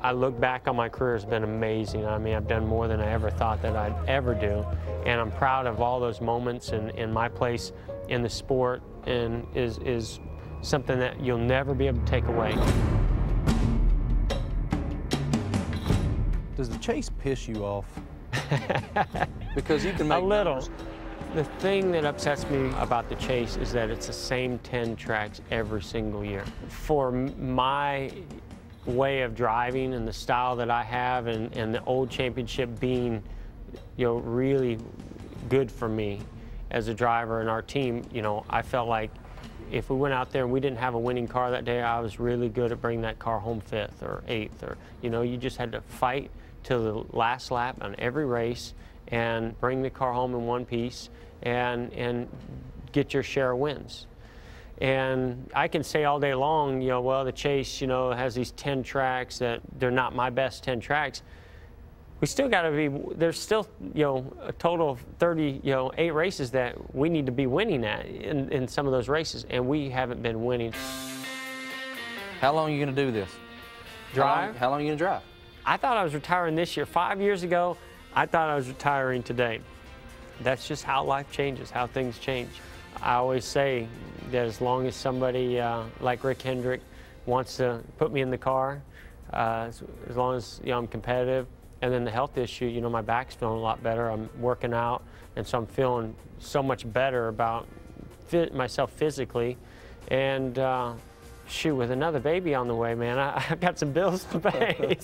I look back on my career, it's been amazing. I mean, I've done more than I ever thought that I'd ever do. And I'm proud of all those moments, and my place in the sport and is something that you'll never be able to take away. Does the chase piss you off? Because you can make a little. numbers. The thing that upsets me about the chase is that it's the same 10 tracks every single year. For my way of driving and the style that I have, and the old championship being, you know, really good for me as a driver and our team, you know, I felt like if we went out there and we didn't have a winning car that day, I was really good at bringing that car home 5th or 8th, or, you know, you just had to fight till the last lap on every race and bring the car home in one piece and get your share of wins. And I can say all day long, you know, well, the chase, you know, has these 10 tracks that they're not my best 10 tracks. We still got to be, there's still, you know, a total of 30, you know, 8 races that we need to be winning at in some of those races, and we haven't been winning. How long are you going to do this? Drive? How long are you going to drive? I thought I was retiring this year. 5 years ago, I thought I was retiring today. That's just how life changes, how things change. I always say that as long as somebody like Rick Hendrick wants to put me in the car, as long as, you know, I'm competitive. And then the health issue, you know, my back's feeling a lot better. I'm working out, and so I'm feeling so much better about myself physically. And shoot, with another baby on the way, man, I've got some bills to pay.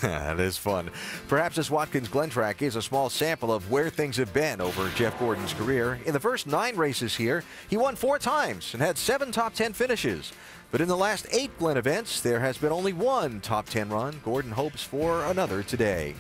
That is fun. Perhaps this Watkins Glen track is a small sample of where things have been over Jeff Gordon's career. In the first 9 races here, he won 4 times and had 7 top 10 finishes. But in the last 8 Glen events, there has been only 1 top 10 run. Gordon hopes for another today.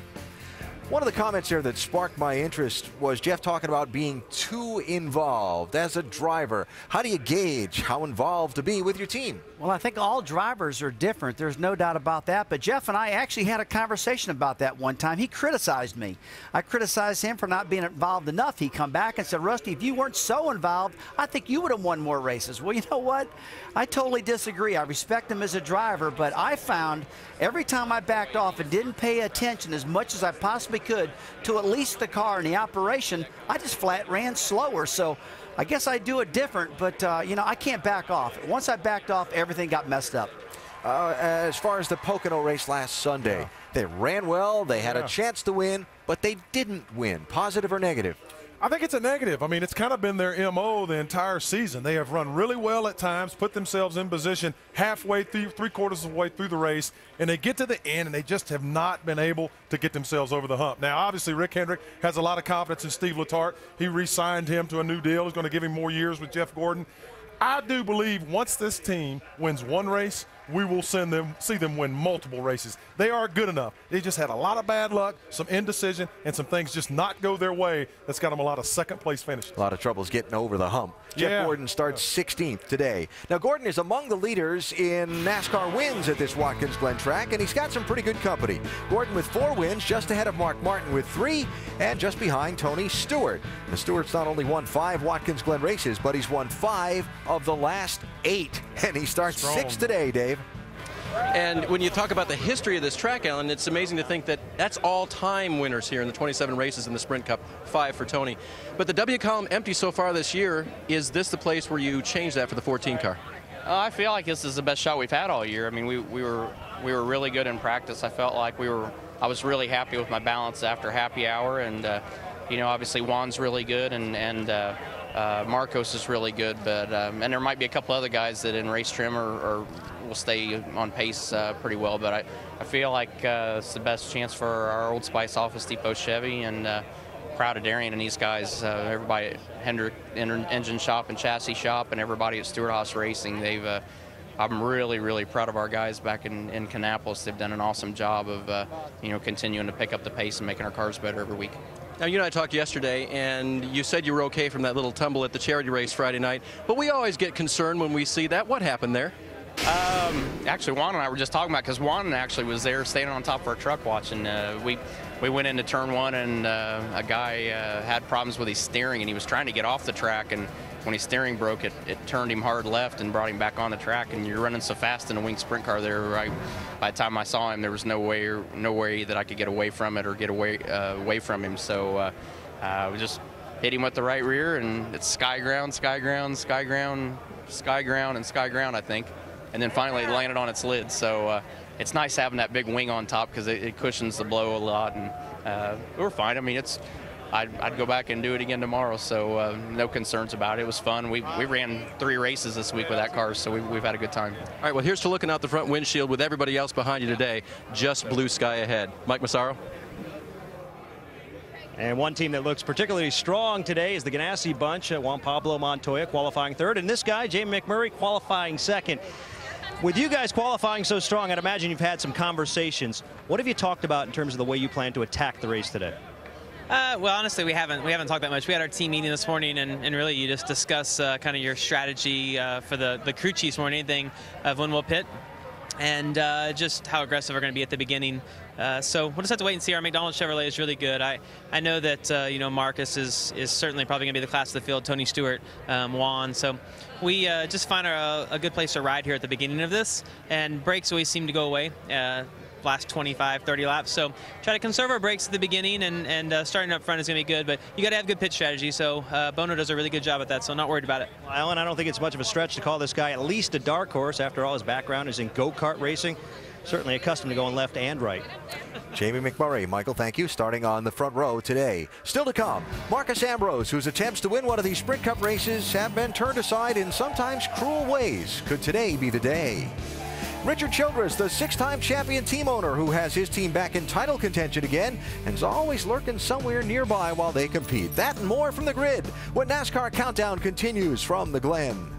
One of the comments here that sparked my interest was Jeff talking about being too involved as a driver. How do you gauge how involved to be with your team? Well, I think all drivers are different. There's no doubt about that. But Jeff and I actually had a conversation about that one time. He criticized me. I criticized him for not being involved enough. He come back and said, Rusty, if you weren't so involved, I think you would have won more races. Well, you know what? I totally disagree. I respect him as a driver, but I found every time I backed off and didn't pay attention as much as I possibly could to at least the car and the operation, I just flat ran slower. So I guess I do it different, but you know, I can't back off. Once I backed off, everything got messed up. As far as the Pocono race last Sunday, they ran well, they had a chance to win, but they didn't win. Positive or negative? I think it's a negative. I mean, it's kind of been their MO the entire season. They have run really well at times, put themselves in position halfway through, 3/4 of the way through the race, and they get to the end, and they just have not been able to get themselves over the hump. Now, obviously, Rick Hendrick has a lot of confidence in Steve Letarte. He re-signed him to a new deal. He's going to give him more years with Jeff Gordon. I do believe once this team wins 1 race, we will see them win multiple races. They are good enough. They just had a lot of bad luck, some indecision, and some things just not go their way. That's got them a lot of second-place finishes. A lot of troubles getting over the hump. Jeff Gordon starts 16th today. Now, Gordon is among the leaders in NASCAR wins at this Watkins Glen track, and he's got some pretty good company. Gordon with 4 wins, just ahead of Mark Martin with 3, and just behind Tony Stewart. The Stewart's not only won 5 Watkins Glen races, but he's won 5 of the last 8, and he starts 6th today, Dave. And when you talk about the history of this track, Alan, it's amazing to think that that's all-time winners here in the 27 races in the Sprint Cup, 5 for Tony. But the W column empty so far this year. Is this the place where you change that for the 14 car? I feel like this is the best shot we've had all year. I mean, we were really good in practice. I felt like I was really happy with my balance after happy hour, and you know, obviously Juan's really good, and Marcos is really good, but and there might be a couple other guys that in race trim or will stay on pace pretty well, but I feel like it's the best chance for our Old Spice Office Depot Chevy, and proud of Darian and these guys, everybody at Hendrick Engine Shop and Chassis Shop, and everybody at Stewart Haas Racing. I'm really proud of our guys back in Kannapolis. They've done an awesome job of you know, continuing to pick up the pace and making our cars better every week. Now, you and I talked yesterday, and you said you were okay from that little tumble at the charity race Friday night, but we always get concerned when we see that. What happened there? Actually, Juan and I were just talking about, because Juan actually was there standing on top of our truck watching. We went into turn 1, and a guy had problems with his steering, and he was trying to get off the track, and when his steering broke, it turned him hard left and brought him back on the track. And you're running so fast in a winged sprint car there. By the time I saw him, there was no way that I could get away from it or get away from him. So we just hit him with the right rear, and it's sky ground, sky ground, sky ground, sky ground, and sky ground, I think. And then finally it landed on its lid. So it's nice having that big wing on top because it cushions the blow a lot. And we're fine. I mean, I'd go back and do it again tomorrow, so no concerns about it. It was fun. We ran 3 races this week with that car, so we've had a good time. All right, well, here's to looking out the front windshield with everybody else behind you today. Just blue sky ahead. Mike Massaro. And one team that looks particularly strong today is the Ganassi bunch. Juan Pablo Montoya qualifying 3rd, and this guy, Jamie McMurray, qualifying 2nd. With you guys qualifying so strong, I'd imagine you've had some conversations. What have you talked about in terms of the way you plan to attack the race today? Well, honestly, we haven't talked that much. We had our team meeting this morning, and really you just discuss kind of your strategy for the crew chiefs more than anything of when we'll pit, and just how aggressive we're going to be at the beginning. So we'll just have to wait and see. Our McDonald's Chevrolet is really good. I know that you know, Marcus is certainly probably going to be the class of the field. Tony Stewart, Juan. So we just find a good place to ride here at the beginning of this, and brakes always seem to go away. Last 25, 30 laps. So try to conserve our brakes at the beginning, and starting up front is going to be good, but you got to have good pit strategy. So Bono does a really good job at that, so not worried about it. Well, Alan, I don't think it's much of a stretch to call this guy at least a dark horse. After all, his background is in go-kart racing. Certainly accustomed to going left and right. Jamie McMurray, Michael, thank you. Starting on the front row today. Still to come, Marcus Ambrose, whose attempts to win one of these Sprint Cup races have been turned aside in sometimes cruel ways. Could today be the day? Richard Childress, the 6-time champion team owner who has his team back in title contention again and is always lurking somewhere nearby while they compete. That and more from the grid when NASCAR Countdown continues from the Glen.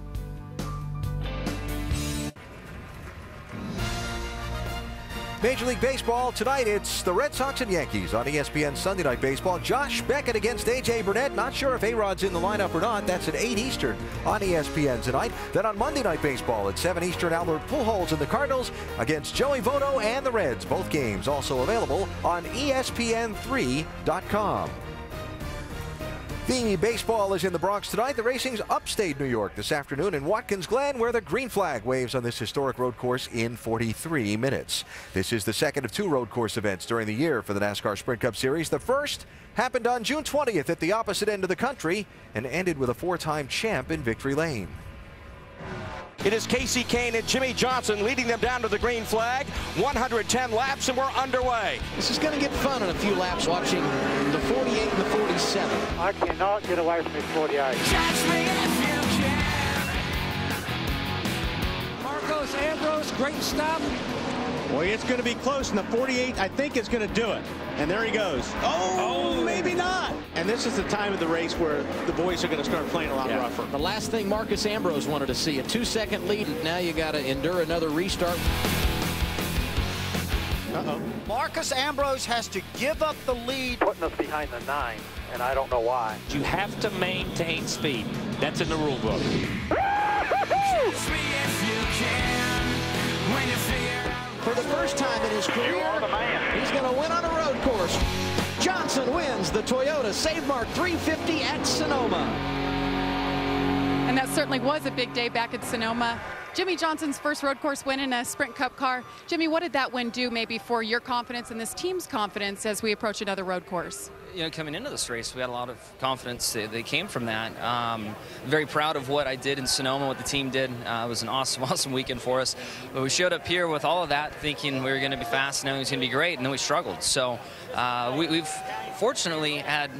Major League Baseball tonight, it's the Red Sox and Yankees on ESPN Sunday Night Baseball. Josh Beckett against A.J. Burnett. Not sure if A-Rod's in the lineup or not. That's at 8 Eastern on ESPN tonight. Then on Monday Night Baseball at 7 Eastern, Albert Pujols and the Cardinals against Joey Votto and the Reds. Both games also available on ESPN3.com. The baseball is in the Bronx tonight. The racing's upstate New York this afternoon in Watkins Glen, where the green flag waves on this historic road course in 43 minutes. This is the second of 2 road course events during the year for the NASCAR Sprint Cup Series. The first happened on June 20th at the opposite end of the country and ended with a 4-time champ in Victory Lane. It is Casey Kane and Jimmy Johnson leading them down to the green flag. 110 laps and we're underway. This is going to get fun in a few laps watching the 48 and the 47. I cannot get away from this 48. Catch me if you can. Marcos Ambrose, great stop. Boy, it's going to be close, and the 48, I think, is going to do it. And there he goes. Oh, maybe not. And this is the time of the race where the boys are going to start playing a lot rougher. The last thing Marcus Ambrose wanted to see, a 2-second lead. Now you got to endure another restart. Marcus Ambrose has to give up the lead. Putting us behind the 9, and I don't know why. You have to maintain speed. That's in the rule book. For the first time in his career, he's going to win on a road course. Johnson wins the Toyota Save Mart 350 at Sonoma. And that certainly was a big day back at Sonoma. Jimmy Johnson's first road course win in a Sprint Cup car. Jimmy, what did that win do maybe for your confidence and this team's confidence as we approach another road course? You know, coming into this race, we had a lot of confidence that came from that. Very proud of what I did in Sonoma, what the team did. It was an awesome, awesome weekend for us. But we showed up here with all of that, thinking we were going to be fast and it was going to be great, and then we struggled. So we've fortunately had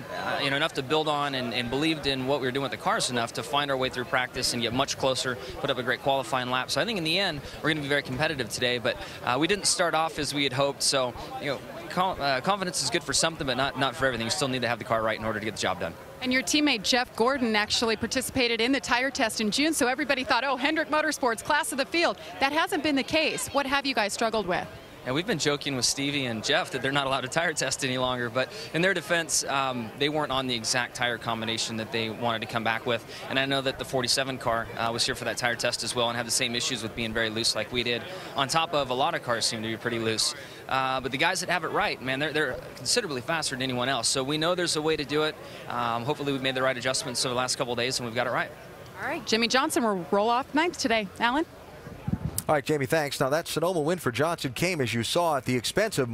you know, enough to build on and believed in what we were doing with the cars enough to find our way through practice and get much closer, put up a great qualifying lap. So I think in the end, we're going to be very competitive today. But we didn't start off as we had hoped. So, you know, confidence is good for something, but not for everything. You still need to have the car right in order to get the job done. And your teammate Jeff Gordon actually participated in the tire test in June, so everybody thought, oh, Hendrick Motorsports, class of the field. That hasn't been the case. What have you guys struggled with? And we've been joking with Stevie and Jeff that they're not allowed to tire test any longer, but in their defense, they weren't on the exact tire combination that they wanted to come back with. And I know that the 47 car was here for that tire test as well and had the same issues with being very loose like we did, on top of a lot of cars seem to be pretty loose. But the guys that have it right, man, they're considerably faster than anyone else. So we know there's a way to do it. Hopefully we've made the right adjustments over the last couple of days and we've got it right. All right, Jimmy Johnson will roll off ninth today. Alan? All right, Jamie, thanks. Now, that Sonoma win for Johnson came, as you saw, at the expense of